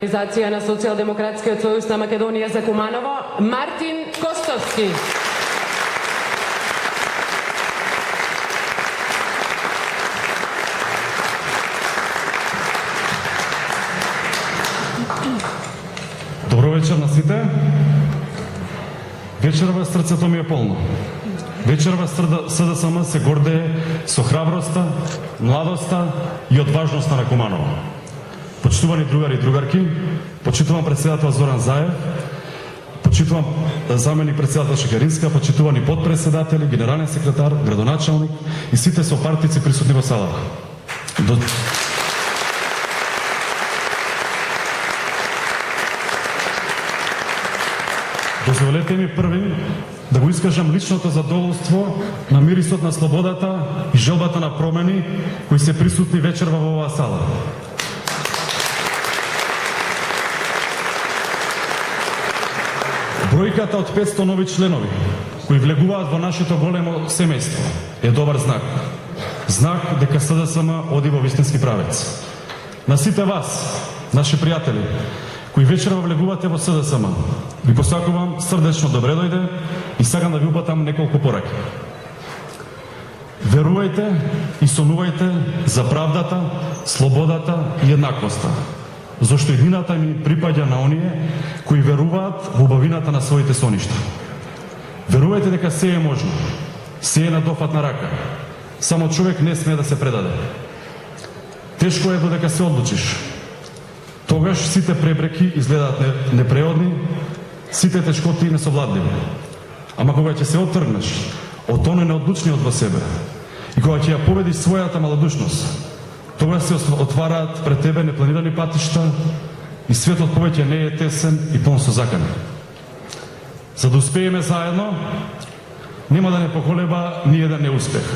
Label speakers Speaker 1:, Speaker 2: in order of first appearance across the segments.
Speaker 1: Organizacija na Социјалдемократскиот сојуз на Македонија за Куманово, Мартин Костовски.
Speaker 2: Добро вечер на сите. Вечерва срцето ми е полно. Вечерва СДСМ се гордее со храброста, младоста и одважноста на Куманово. Почитувани другари и другарки, почитувам председател Зоран Заев, почитувам заменик председател Шекеринска, почитувани подпредседатели, генерален секретар, градоначалник и сите сопартици присутни во салата. Дозволете ми први да го искажам личното задоволство на мирисот на слободата и желбата на промени кои се присутни вечерва во оваа сала. Бројката од 500 нови членови кои влегуваат во нашето големо семејство е добар знак. Знак дека СДСМ оди во вистински правец. На сите вас, наши пријатели, кои вечерва влегувате во СДСМ, ви посакувам срдечно добре дојде и сакам да ви упатам неколку пораки. Верувајте и сонувајте за правдата, слободата и еднаквоста, зашто едината ми припаѓа на оние кои веруваат во убавината на своите соништа. Верувајте дека се е можно, се е на дофатна рака, само човек не смее да се предаде. Тешко е додека се одлучиш. Тогаш сите препреки изгледаат непреодни, сите тешкоти несовладливи. Ама кога ќе се оттргнеш од оној неодлучниот во себе и кога ќе ја победиш својата малодушност, тогаш се отвараат пред тебе непланирани патишта и светот повеќе не е тесен и полн со закани. За да успееме заедно, нема да не поколеба ни еден неуспех.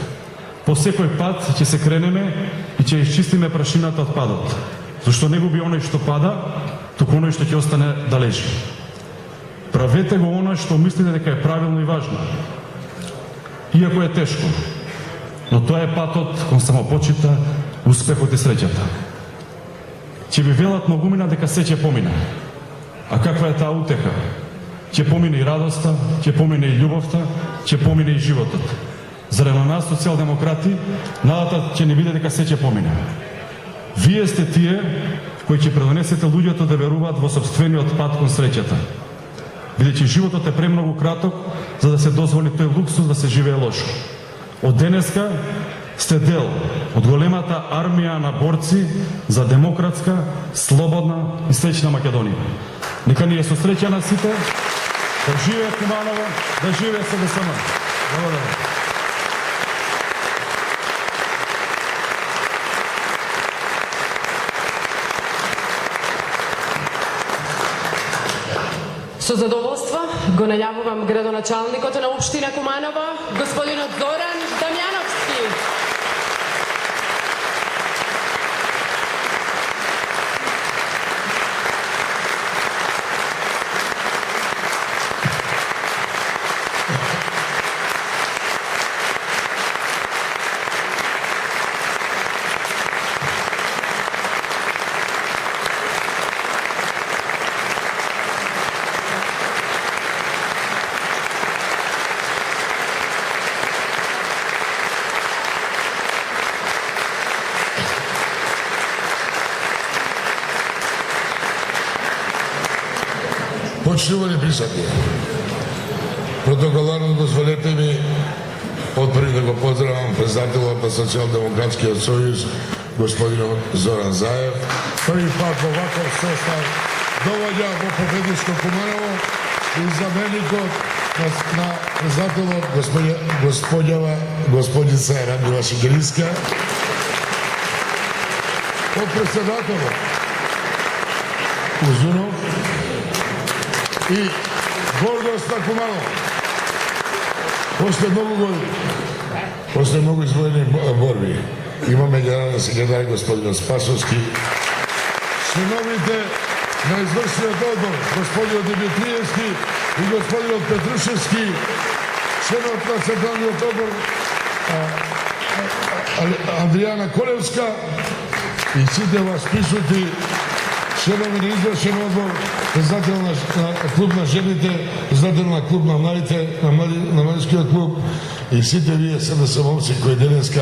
Speaker 2: По секој пат ќе се кренеме и ќе исчистиме прашината од падот, зашто не губи оној што пада, туку оној што ќе остане да лежи. Правете го оној што мислите дека е правилно и важно. Иако е тешко, но тоа е патот кон самопочита, успехот и среќата. Ќе ви велат многумина дека се ќе помине. А каква е таа утеха? Ќе помине и радоста, ќе помине и љубовта, ќе помине и животот. Заради нас, социјалдемократи, надата ќе ни биде дека се ќе помине. Вие сте тие кои ќе предонесете луѓето да веруваат во сопствениот пат кон среќата. Бидејќи животот е премногу краток за да се дозволи тој луксус да се живее лошо. Од денеска сте дел од големата армија на борци за демократска, слободна и среќна Македонија. Нека ни е со среќа на сите, да живее Куманово, да живее СДСМ. Благодарам.
Speaker 1: Со задоволство го најавувам градоначалникот на општина Куманово, господинот Зоран Дамјановски.
Speaker 3: Почитувани присутни, протоколарно дозволете ми отпред да го поздравам председателот на Социјалдемократскиот сојуз, господинот Зоран Заев. Први пат во ваков состав доваѓа во победничко Куманово и заменикот на председателот господица Радмила Шекеринска. Од председателот Узунов и гордост на Куманово. После многу години, после многу извоени борби, имаме генерален секретар господин Спасовски, членовите на извршниот одбор, господин Димитриевски и господин Петрушевски, членот на Централниот одбор Адријана Колевска и сите вас присутни членови на извршен одбор, председател на клуб на жените, председател на клуб на младите, на младискиот клуб и сите вие СДСМовци кои денеска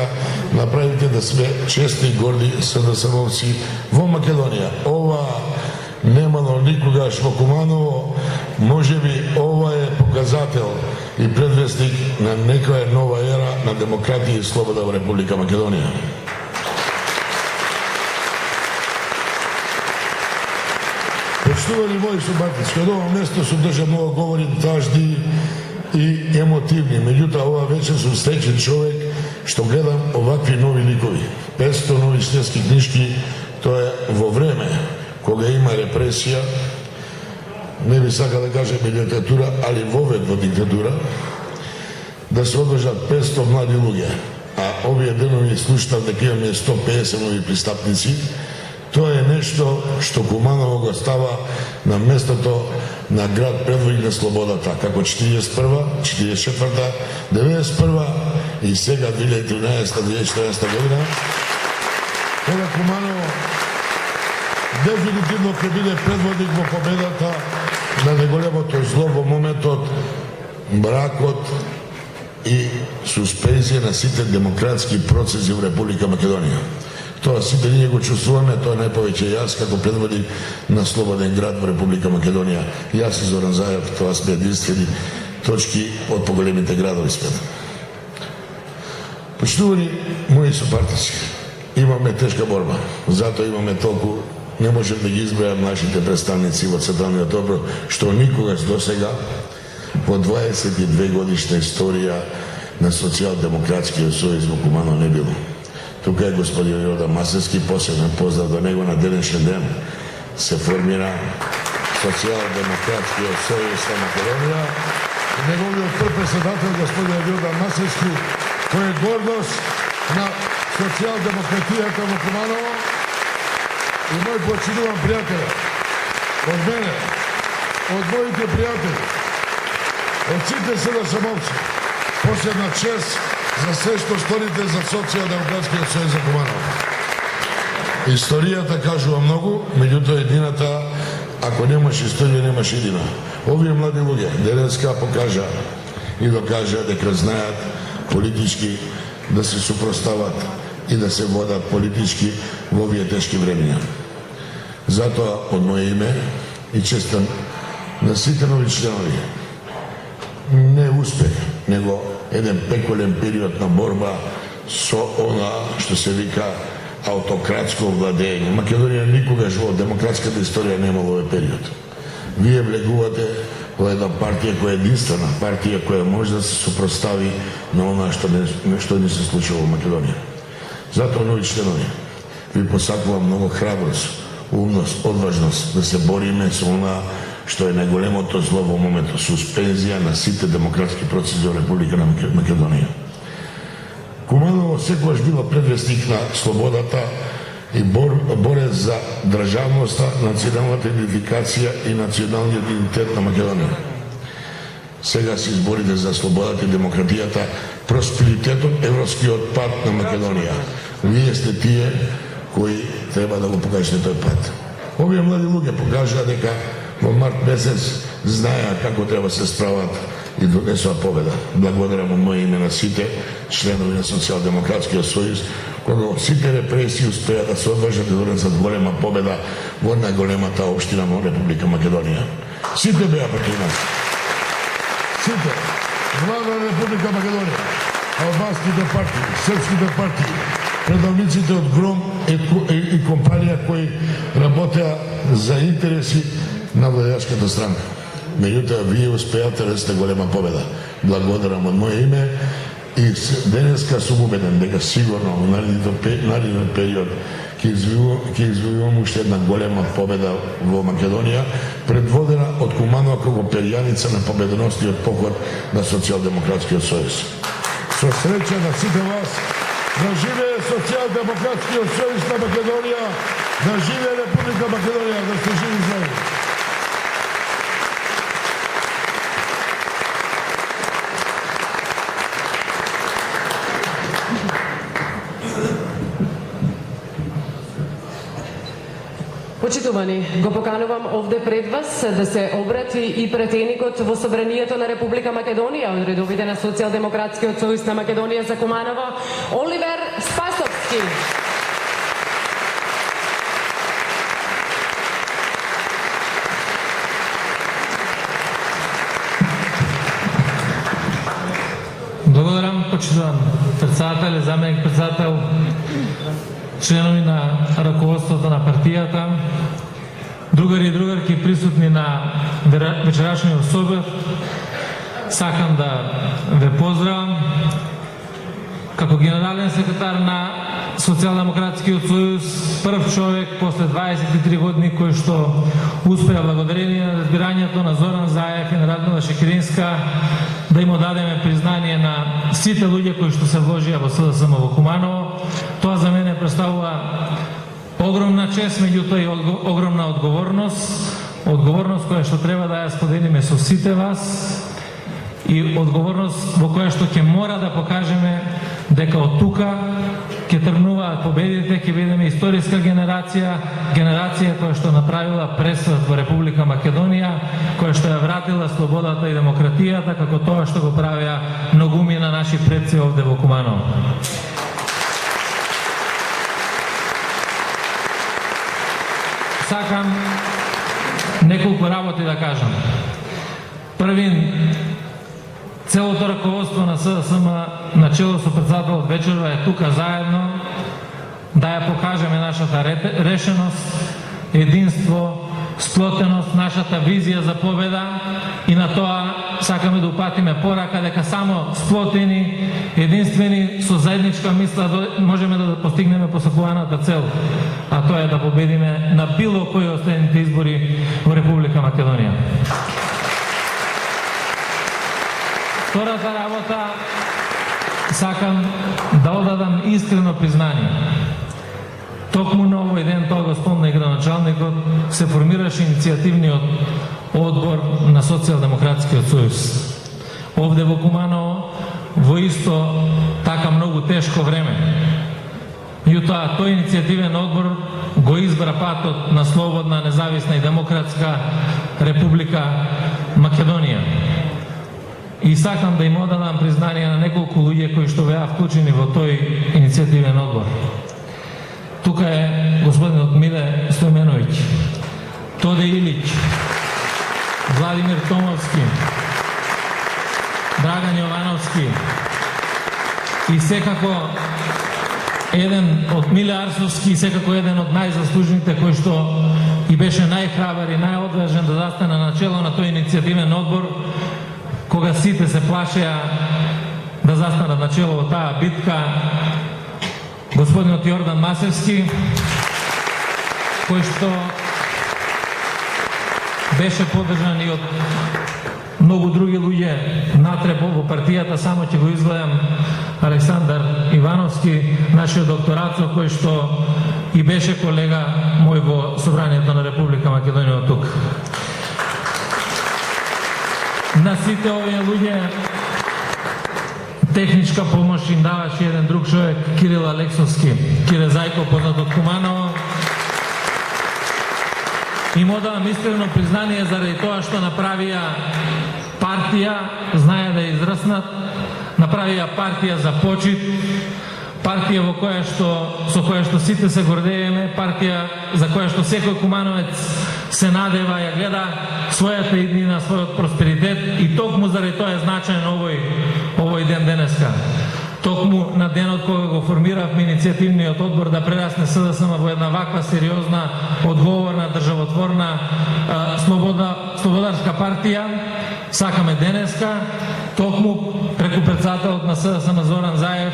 Speaker 3: направите да сме чести и горди СДСМовци во Македонија. Ова немало никогаш во Куманово, можеби ова е показател и предвестник на некоја нова ера на демократија и слобода во Република Македонија. Почитувани мои собратици, од ова место сум држа многу говори тажни и емотивни, меѓутоа ова вечер сум стечен човек што гледам овакви нови ликови. 500 нови снески книжки, тоа е во време кога има репресија, не би сакал да кажем и диктатура, али вовед во диктатура, да се одржат 500 млади луѓе, а овие денови слушнав дека имаме 150 нови пристапници. Тоа е нешто што Куманово го става на местото на град предводник на слободата, како 41, 44, 91 и сега 2013-2014 година, кога Куманово дефинитивно ќе биде предводник во победата на најголемото зло во моментот, бракот и суспензија на сите демократски процеси во Република Македонија. Тоа сите ние го чувствуваме, тоа најповеќе јас како предводник на слободен град во Република Македонија. Јас и Зоран Заев, тоа сме единствени точки од поголемите градови свет. Почитувани мои сопартици, имаме тешка борба, затоа имаме толку, не можем да ги избројам нашите представници во Централниот одбор, што никогаш досега во 22 годишна историја на Социјалдемократскиот сојуз во Куманово не било. Тука е господин Јода Масевски, посебен поздрав до него на денешен ден се формира Социјалдемократскиот сојуз на Македонија. Неговиот прв председател господин Јода Масевски, кој е гордост на социјалдемократијата во Куманово и мој почитуван пријател од мене, од моите пријатели, од сите СДСМовци, посебна чест за се што сторите за Социјалдемократскиот сојуз за Куманово. Историјата кажува многу, меѓутоа едината, ако немаш историја, немаш едина. Овие млади луѓе денеска покажа и докажа дека знаат политички да се супростават и да се водат политички во овие тешки времења. Затоа, од моје име и честам на сите нови членови, не успех, него еден пеколен период на борба со она што се вика аутократско владење. Македонија никогаш во демократската историја не имала овој период. Вие влегувате во една партија која е единствена, партија која може да се супростави на она што не се случува во Македонија. Затоа, нови членови, ви посакувам многу храброст, умност, одважност да се бориме со она што е најголемото зло во моментот, суспензија на сите демократски процеси во Република на Македонија. Куманово секогаш било предвестник на слободата и борец за државноста, националната идентификација и националниот идентитет на Македонија. Сега се изборите за слободата и демократијата, просперитетот, европскиот пат на Македонија. Вие сте тие кои треба да го покажете тој пат. Овие млади луѓе покажаа дека во март месец знаеа како треба се справат и донесоа победа. Благодарам од моје име на сите членови на Социјалдемократскиот сојуз, кога сите репресии успеа да се одржат и донесат голема победа во најголемата општина во Република Македонија. Сите беа против нас. Сите. Влада на Република Македонија, албанските партии, српските партии, предавниците од ГРОМ и компанија кои работеа за интереси на владеачката странка. Меѓутоа, вие успеате да сте голема победа. Благодарам од моје име и денеска сум убеден дека сигурно во наредниот период ќе извојуваме уште една голема победа во Македонија, предводена од Куманово како перјаница на победоносниот поход на Социјалдемократскиот сојуз. Со среќа на сите вас, да живее Социјалдемократскиот сојуз на Македонија, да живее Република Македонија, да сте живи здрави.
Speaker 1: Почитувани Почитувани, го поканувам овде пред вас да се обрати и претеникот во Собранието на Република Македонија од редовите на Социјалдемократскиот сојуз на Македонија за Куманово, Оливер Спасовски.
Speaker 4: Благодарам, почитуван председател, заменик председател, членови на раководството на партијата, другари и другарки присутни на вечерашниот собор. Сакам да ве поздравам како генерален секретар на Социјалдемократскиот сојуз, прв човек после 23 години кој што успеа благодарение на разбирањето на Зоран Заев и на Радмила Шекеринска да им дадеме признание на сите луѓе кои што се вложија во СДСМ во Куманово. Тоа за мене представува огромна чест, меѓутоа и огромна одговорност која што треба да ја споделиме со сите вас и одговорност во која што ќе мора да покажеме дека од тука ќе тргнуваат победите, ќе бидеме историска генерација која што направила пресврат во Република Македонија, која што ја вратила слободата и демократијата, како тоа што го правеа многуми на наши предци овде во Куманово. Сакам неколку работи да кажам. Првин, целото раководство на СДСМ на чело со председателот вечерва е тука заедно да ја покажеме нашата решеност, единство, сплотеност, нашата визија за победа и на тоа сакаме да упатиме порака дека само сплотени, единствени, со заедничка мисла можеме да постигнеме посакуваната цел, а тоа е да победиме на било кои од следните избори во Република Македонија. Втората работа, сакам да одадам искрено признание. Токму на овој ден, тоа го спомна и градоначалникот, се формираше иницијативниот одбор на Социјалдемократскиот сојуз. Овде во Куманово, во исто така многу тешко време. Меѓутоа, тој иницијативен одбор го избра патот на слободна, независна и демократска Република Македонија. И сакам да им одадам признание на неколку луѓе кои што беа вклучени во тој иницијативен одбор. Тука е господинот Миле Стојменовиќ, Тоде Илиќ, Владимир Томовски, Драган Јовановски и секако еден од Миле Арсовски и секако еден од најзаслужните кој што и беше најхрабар и најодважен да застане на чело на тој иницијативен одбор, кога сите се плашеа да застанат на чело во таа битка, господинот Јордан Масевски, кој што беше поддржан и од многу други луѓе натре во партијата, само ќе го изгледам Александар Ивановски, нашиот докторацо, кој што и беше колега мој во Собранието на Република Македонија од тук. На сите овие луѓе техничка помош им даваше еден друг човек, Кирил Алексовски, Кире Зајко, познат од Куманово. Им одавам искрено признание заради тоа што направија партија, знае да израснат, направија партија за почит, партија со која што сите се гордееме, партија за која што секој кумановец се надева, ја гледа својата иднина, својот просперитет и токму заради тоа е значаен овој ден денеска. Токму на денот кога го формиравме иницијативниот одбор да прерасне СДСМ во една ваква сериозна, одговорна, државотворна, слободарска партија, сакаме денеска, токму преку председателот на СДСМ Зоран Заев,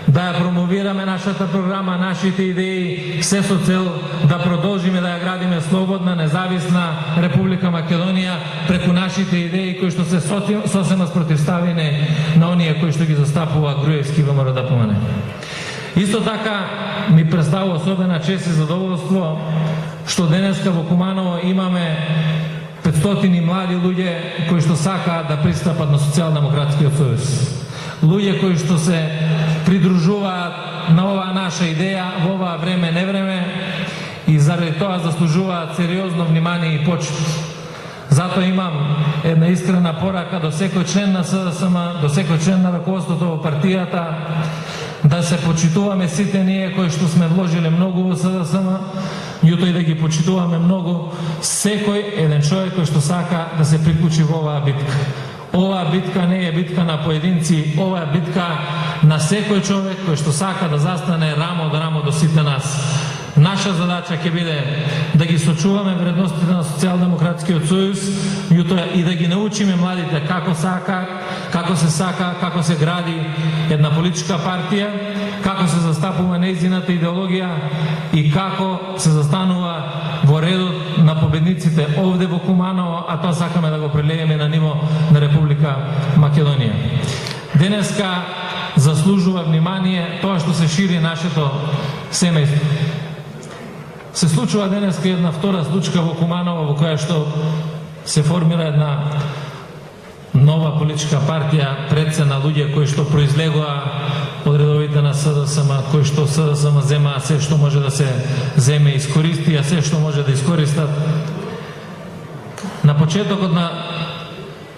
Speaker 4: да ја промовираме нашата програма, нашите идеи, се со цел да продолжиме да ја градиме слободна, независна Република Македонија преку нашите идеи кои што се сосема спротивставени на оние кои што ги застапува Груевски ВМРО ДПМН. Исто така ми представува особена чест и задоволство што денеска во Куманово имаме 500 млади луѓе кои што сакаат да пристапат на Социјалдемократскиот сојуз. Луѓе кои што се придружуваат на оваа наша идеја во оваа време, не време, и заради тоа заслужуваат сериозно внимание и почит. Затоа имам една искрена порака до секој член на СДСМ, до секој член на раководството во партијата, да се почитуваме сите ние кои што сме вложиле многу во СДСМ, меѓутоа и да ги почитуваме многу секој еден човек кој што сака да се приклучи во оваа битка. Оваа битка не е битка на поединци, ова е битка на секој човек кој што сака да застане рамо до рамо до сите нас. Наша задача ќе биде да ги сочуваме вредностите на Социјалдемократскиот сојуз, меѓутоа и да ги научиме младите како се сака, како се гради една политичка партија, како се застапува нејзината идеологија и како се застанува во редот на победниците овде во Куманово, а тоа сакаме да го прелееме на ниво на Република Македонија. Денеска заслужува внимание тоа што се шири нашето семејство. Се случува денеска една втора случка во Куманово во која што се формира една нова политичка партија пред се на луѓе кои што произлегоа од редовите на СДСМ, кои што СДСМ земаа се што може да се земе и искористи, а се што може да искористат. На почетокот на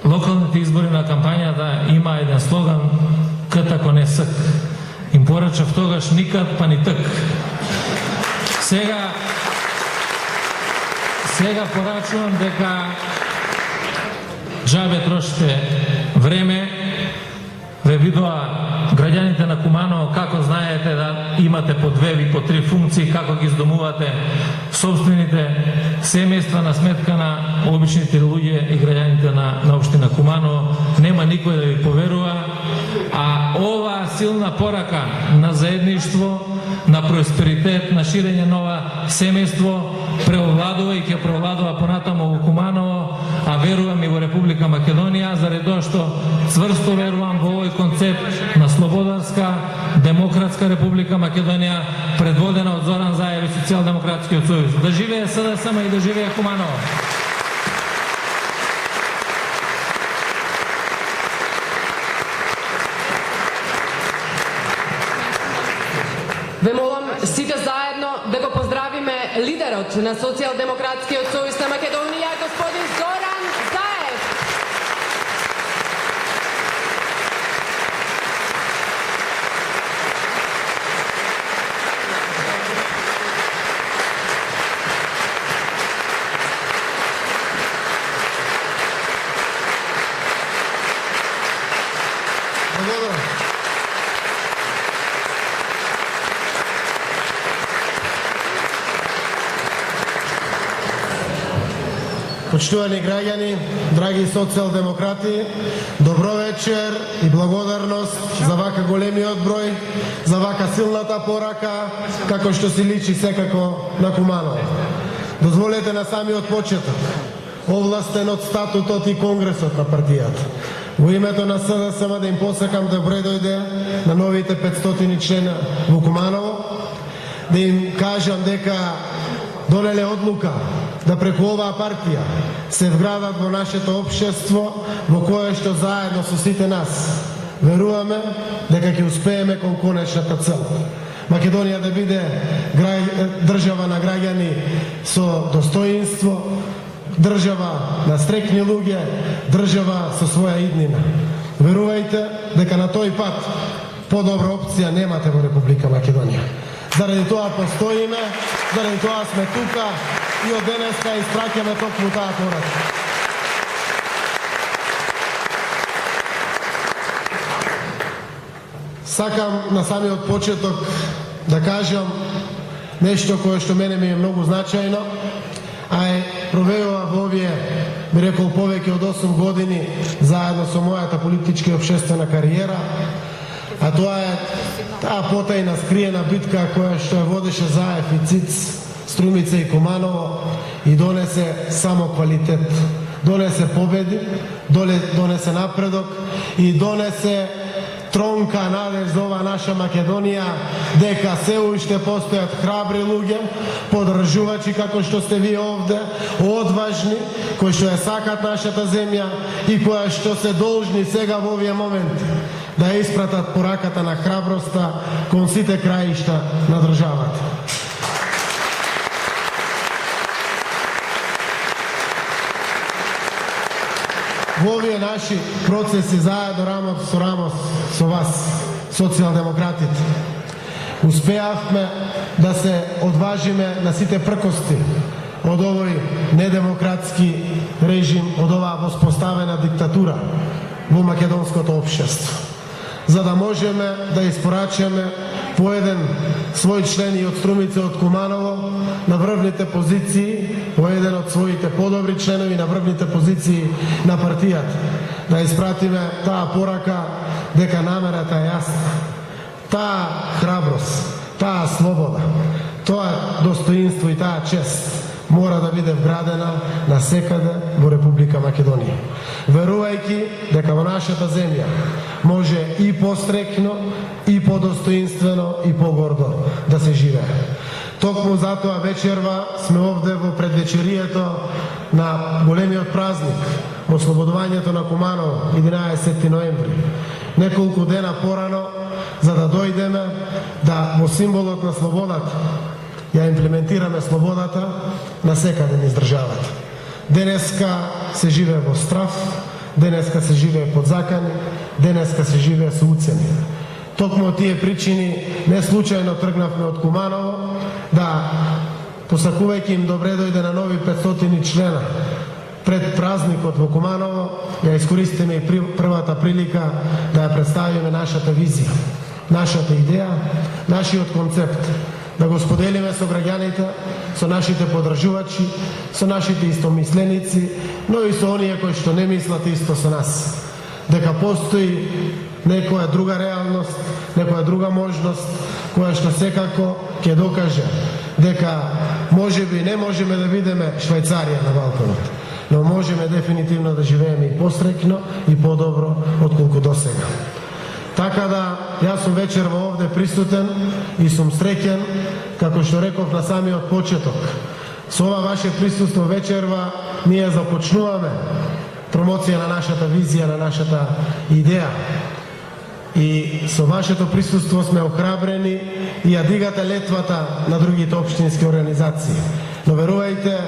Speaker 4: локалните избори на кампањата има еден слоган "Кт ако не ск". Им порачав тогаш никад па ни тк. Сега порачувам дека џабе трошите време, ве видоа граѓаните на Куманово како знаете да имате по 2 и по 3 функции, како ги издомувате собствените семејства на сметка на обичните луѓе и граѓаните на општина Куманово. Нема никој да ви поверува, а ова силна порака на заедништво, на просперитет, на ширење нова семејство преовладува и ќе преовладува понатамо во Куманово, а верувам и во Република Македонија, заради тоа што цврсто верувам во овој концепт на слободарска, демократска Република Македонија, предводена од Зоран Заев и Социјалдемократскиот сојуз. Да живее СДСМ и да живее Куманово!
Speaker 1: Ве молам сите заедно да го поздравиме лидерот на Социјалдемократскиот сојуз на Македонија, господин Зоран Заев.
Speaker 5: Почитувани граѓани, драги социјалдемократи, добро вечер и благодарност за вака големиот број, за вака силната порака, како што си личи секако на Куманово. Дозволете на самиот почеток, овластен од статутот и конгресот на партијата, во името на СДСМ да им посакам добре дојде на новите 500 члена во Куманово, да им кажам дека донеле одлука да преку оваа партија се вградат во нашето општество, во кое што заедно со сите нас веруваме дека ќе успееме кон конечната цел. Македонија да биде држава на граѓани со достоинство, држава на стрекни луѓе, држава со своја иднина. Верувајте дека на тој пат подобра опција немате во Република Македонија. Заради тоа постоиме, заради тоа сме тука и од денеска испраќаме токму таа порака. Сакам на самиот почеток да кажам нешто кое што мене ми е многу значајно, а е провеува во овие, би рекол, повеќе од 8 години заедно со мојата политичка и општествена кариера, а тоа е таа потајна скриена битка која што ја водеше Заев и Циц, Струмица и Куманово и донесе само квалитет. Донесе победи, донесе напредок и донесе тронка надеж за ова наша Македонија, дека се уште постојат храбри луѓе, подржувачи како што сте вие овде, одважни, кои што ја сакат нашата земја и кои што се должни сега во овие моменти да ја испратат пораката на храброста кон сите краишта на државата. во овие наши процеси заедно рамо со рамо со вас, социјалдемократите. Успеавме да се одважиме на сите пркости од овој недемократски режим, од оваа воспоставена диктатура во македонското општество, за да можеме да испорачаме по еден свој член и од Струмица од Куманово на врвните позиции, по еден од своите подобри членови на врвните позиции на партијата. Да испратиме таа порака дека намерата е јасна. Таа храброст, таа слобода, тоа достоинство и таа чест мора да биде вградена на секаде во Република Македонија. Верувајќи дека во нашата земја може и пострекно, и подостоинствено, и погордо да се живее. Токму затоа вечерва сме овде во предвечерието на големиот празник, ослободувањето на Куманово, 11 ноември. Неколку дена порано, за да дојдеме да во символот на слободата ја имплементираме слободата на секаде низ државата. Денеска се живее во страф, денеска се живее под закани, денеска се живее со уцени. Токму од тие причини не случајно тргнавме од Куманово, да посакувајќи им добре дојде на нови 500 члена пред празникот во Куманово, ја искористиме и првата прилика да ја представиме нашата визија, нашата идеја, нашиот концепт, да го споделиме со граѓаните, со нашите подржувачи, со нашите истомисленици, но и со оние кои што не мислат исто со нас. Дека постои некоја друга реалност, некоја друга можност, која што секако ќе докаже дека можеби не можеме да бидеме Швајцарија на Балканот, но можеме дефинитивно да живееме и пострекно и подобро отколку досега. Така да, јас сум вечерва овде присутен и сум среќен, како што реков на самиот почеток. Со ова ваше присуство вечерва ние започнуваме промоција на нашата визија, на нашата идеја. И со вашето присуство сме охрабрени и ја дигате летвата на другите општински организации. Но верувајте,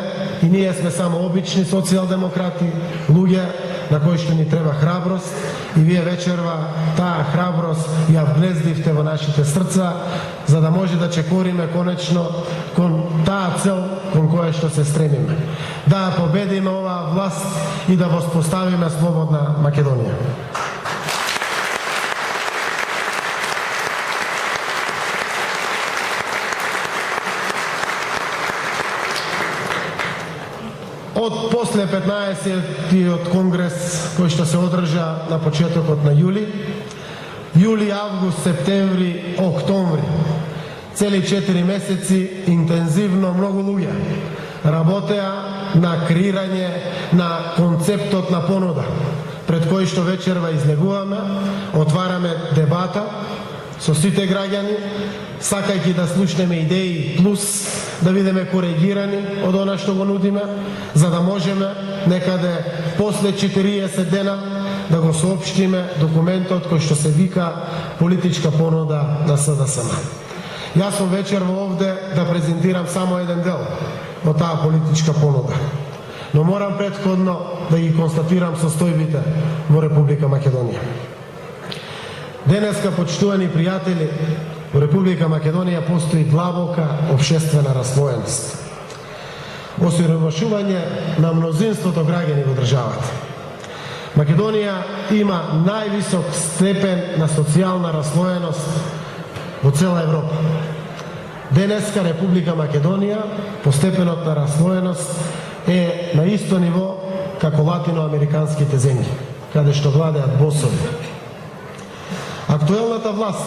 Speaker 5: и ние сме само обични социјалдемократи, луѓе на кои што ни треба храброст, и вие вечерва таа храброст ја вглездивте во нашите срца, за да може да чекориме конечно кон таа цел кон која што се стремиме. Да победиме оваа власт и да воспоставиме слободна Македонија. Од после 15-тиот конгрес кој што се одржа на почетокот на јули, август, септември, октомври, цели 4 месеци интензивно многу луѓе работеа на креирање на концептот на понуда, пред кој што вечерва излегуваме, отвараме дебата со сите граѓани, сакајќи да слушнеме идеи плюс да бидеме коригирани од она што го нудиме, за да можеме некаде после 40 дена да го соопштиме документот кој што се вика политичка понуда на СДСМ. Јас сум вечерва овде да презентирам само еден дел од таа политичка понуда, но морам претходно да ги констатирам состојбите во Република Македонија. Денеска, почитувани пријатели, во Република Македонија постои длабока општествена раслоеност, осиромашување на мнозинството граѓани во државата. Македонија има највисок степен на социјална раслоеност во цела Европа. Денеска Република Македонија по степенот на раслоеност е на исто ниво како латиноамериканските земји, каде што владеат босови. Актуелната власт,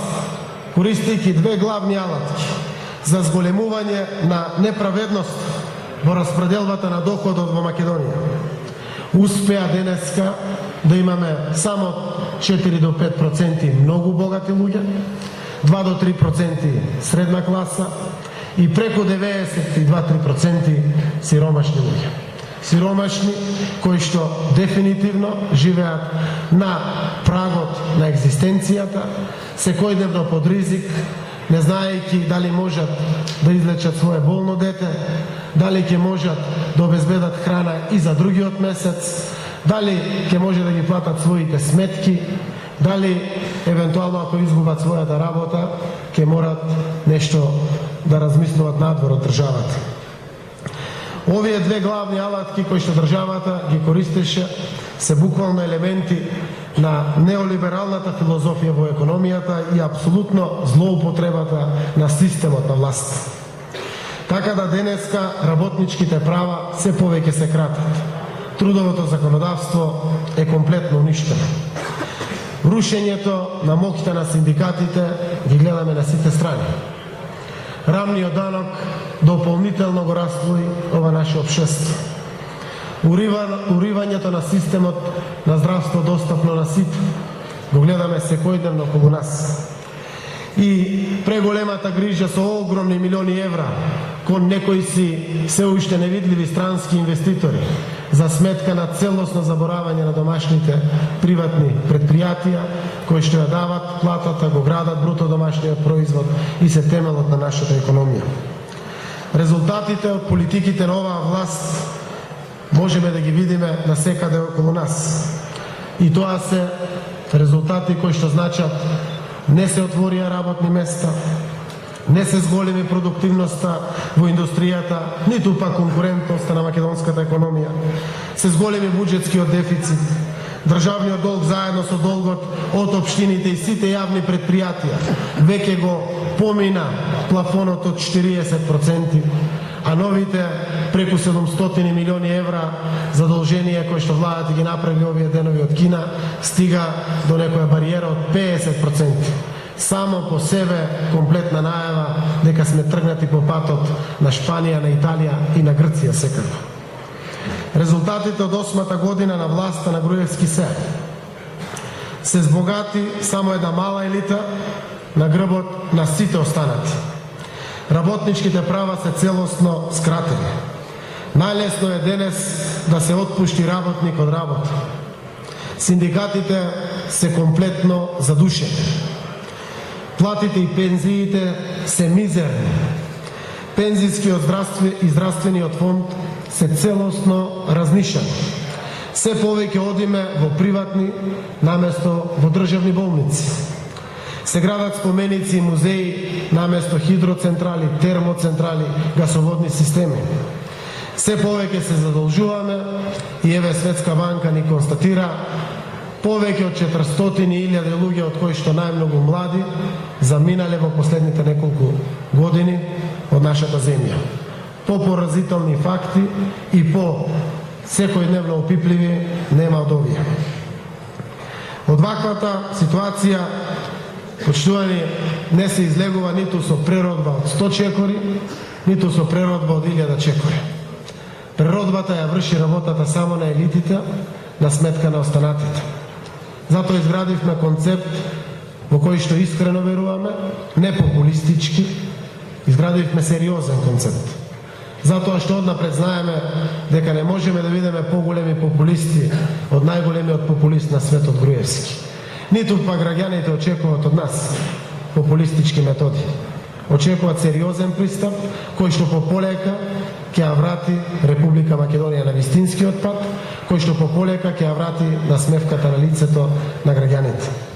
Speaker 5: користејќи две главни алатки за зголемување на неправедност во распределбата на доходот во Македонија, успеа денеска да имаме само 4 до 5% многу богати луѓе, 2 до 3% средна класа и преку 92-3% сиромашни луѓе. Сиромашни кои што дефинитивно живеат на прагот на екзистенцијата, секојдневно под ризик, не знаејќи дали можат да излечат свое болно дете, дали ќе можат да обезбедат храна и за другиот месец, дали ќе може да ги платат своите сметки, дали евентуално ако изгубат својата работа, ќе морат нешто да размислуват надвор од државата. Овие две главни алатки кои што државата ги користеше се буквално елементи на неолибералната филозофија во економијата и апсолутно злоупотребата на системот на власт. Така да денеска работничките права се повеќе се кратат. Трудовото законодавство е комплетно уништено. Рушењето на моќта на синдикатите ги гледаме на сите страни. Рамниот данок дополнително го раслои ова наше општество. Уривањето на системот на здравство достапно на сите го гледаме секојдневно околу нас. И преголемата грижа со огромни милиони евра кон некои си се уште невидливи странски инвеститори за сметка на целосно заборавање на домашните приватни предпријатија кои што ја дават платата, го градат бруто домашниот производ и се темелот на нашата економија. Резултатите од политиките на оваа власт можеме да ги видиме насекаде околу нас. И тоа се резултати кои што значат не се отворија работни места, не се зголеми продуктивноста во индустријата, ниту пак конкурентноста на македонската економија, се зголеми буџетскиот дефицит, државниот долг заедно со долгот од општините и сите јавни предпријатија веќе го помина плафонот од 40%, а новите преку 700 милиони евра задолженија кои што владата ги направи овие денови од Кина стига до некоја бариера од 50%. Само по себе комплетна најава дека сме тргнати по патот на Шпанија, на Италија и на Грција секако. Резултатите од 8-та година на власта на Груевски се збогати само една мала елита на грбот на сите останати. Работничките права се целосно скратени. Најлесно е денес да се отпушти работник од работа. Синдикатите се комплетно задушени. Платите и пензиите се мизерни. Пензискиот и здравствениот фонд се целосно разнишани. Се повеќе одиме во приватни наместо во државни болници. Се градат споменици и музеи наместо хидроцентрали, термоцентрали, гасоводни системи. Се повеќе се задолжуваме и еве Светска банка ни констатира повеќе од 400.000 луѓе, од кои што најмногу млади, заминале во последните неколку години од нашата земја. По поразителни факти и по секојдневно опипливи нема од овие. Од ваквата ситуација, почитувани, не се излегува ниту со преродба од 100 чекори, ниту со преродба од 1000 чекори. Преродбата ја врши работата само на елитите, на сметка на останатите. Затоа изградивме концепт во кој што искрено веруваме, не популистички, изградивме сериозен концепт. Затоа што однапред знаеме дека не можеме да видиме поголеми популисти од најголемиот популист на светот Груевски. Ниту па граѓаните очекуваат од нас популистички методи. Очекуваат сериозен пристап кој што пополека ќе ја врати Република Македонија на вистинскиот пат, кој што пополека ќе ја врати насмевката на лицето на граѓаните.